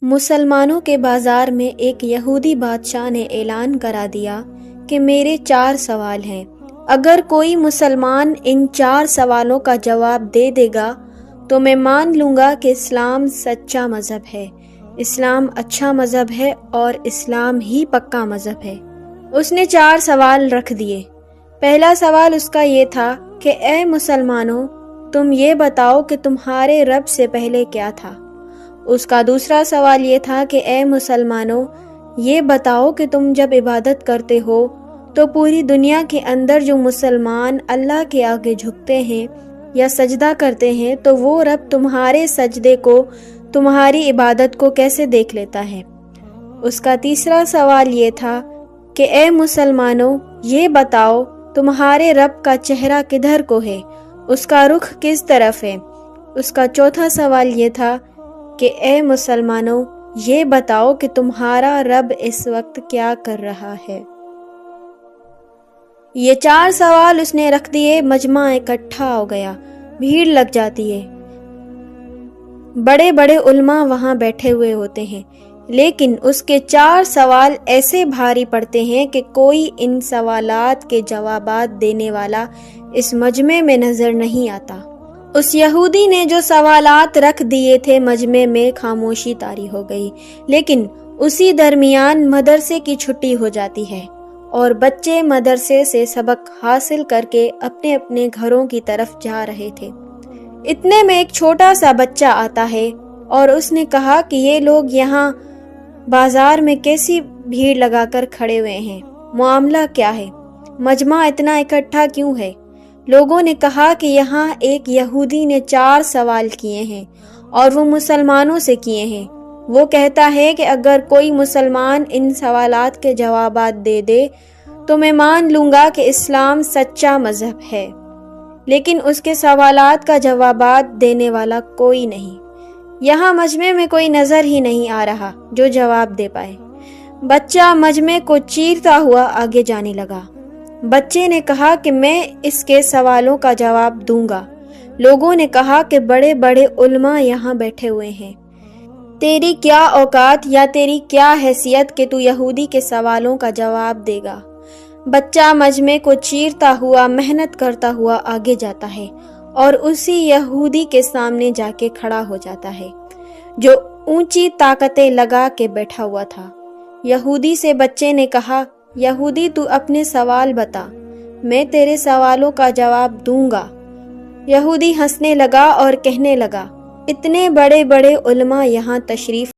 مسلمانوں کے بازار میں ایک یہودی بادشاہ نے اعلان کرا دیا کہ میرے 4 سوال ہیں، اگر کوئی مسلمان ان 4 سوالوں کا جواب دے دے گا تو میں مان لوں گا کہ اسلام سچا مذہب ہے، اسلام اچھا مذہب ہے اور اسلام ہی پکا مذہب ہے۔ اس نے 4 سوال رکھ دیے۔ پہلا سوال اس کا یہ تھا کہ اے مسلمانوں، تم یہ بتاؤ کہ تمہارے رب سے پہلے کیا تھا۔ اس کا دوسرا سوال یہ تھا کہ اے مسلمانوں، یہ بتاؤ کہ تم جب عبادت کرتے ہو تو پوری دنیا کے اندر جو مسلمان اللہ کے آگے جھکتے ہیں یا سجدہ کرتے ہیں تو وہ رب تمہارے سجدے کو، تمہاری عبادت کو کیسے دیکھ لیتا ہے۔ اس کا تیسرا سوال یہ تھا کہ اے مسلمانوں، یہ بتاؤ تمہارے رب کا چہرہ کدھر کو ہے، اس کا رخ کس طرف ہے۔ اس کا چوتھا سوال یہ تھا کہ اے مسلمانوں، یہ بتاؤ کہ تمہارا رب اس وقت کیا کر رہا ہے۔ یہ 4 سوال اس نے رکھ دیے، مجمع اکٹھا ہو گیا، بھیڑ لگ جاتی ہے، بڑے بڑے علماء وہاں بیٹھے ہوئے ہوتے ہیں، لیکن اس کے 4 سوال ایسے بھاری پڑتے ہیں کہ کوئی ان سوالات کے جوابات دینے والا اس مجمع میں نظر نہیں آتا۔ اس یہودی نے جو سوالات رکھ دیے تھے، مجمع میں خاموشی طاری ہو گئی، لیکن اسی درمیان مدرسے کی چھٹی ہو جاتی ہے اور بچے مدرسے سے سبق حاصل کر کے اپنے اپنے گھروں کی طرف جا رہے تھے۔ اتنے میں ایک چھوٹا سا بچہ آتا ہے اور اس نے کہا کہ یہ لوگ یہاں بازار میں کیسی بھیڑ لگا کر کھڑے ہوئے ہیں، معاملہ کیا ہے، مجمع اتنا اکٹھا کیوں ہے؟ لوگوں نے کہا کہ یہاں ایک یہودی نے 4 سوال کیے ہیں اور وہ مسلمانوں سے کیے ہیں۔ وہ کہتا ہے کہ اگر کوئی مسلمان ان سوالات کے جوابات دے دے تو میں مان لوں گا کہ اسلام سچا مذہب ہے، لیکن اس کے سوالات کا جوابات دینے والا کوئی نہیں۔ یہاں مجمع میں کوئی نظر ہی نہیں آ رہا جو جواب دے پائے۔ بچہ مجمع کو چیرتا ہوا آگے جانے لگا۔ بچے نے کہا کہ میں اس کے سوالوں کا جواب دوں گا۔ لوگوں نے کہا کہ بڑے بڑے علماء یہاں بیٹھے ہوئے ہیں، تیری کیا اوقات یا تیری کیا حیثیت کہ تو یہودی کے سوالوں کا جواب دے گا۔ بچہ مجمع کو چیرتا ہوا، محنت کرتا ہوا آگے جاتا ہے اور اسی یہودی کے سامنے جا کے کھڑا ہو جاتا ہے جو اونچی طاقتیں لگا کے بیٹھا ہوا تھا۔ یہودی سے بچے نے کہا، یہودی تو اپنے سوال بتا، میں تیرے سوالوں کا جواب دوں گا۔ یہودی ہنسنے لگا اور کہنے لگا، اتنے بڑے بڑے علماء یہاں تشریف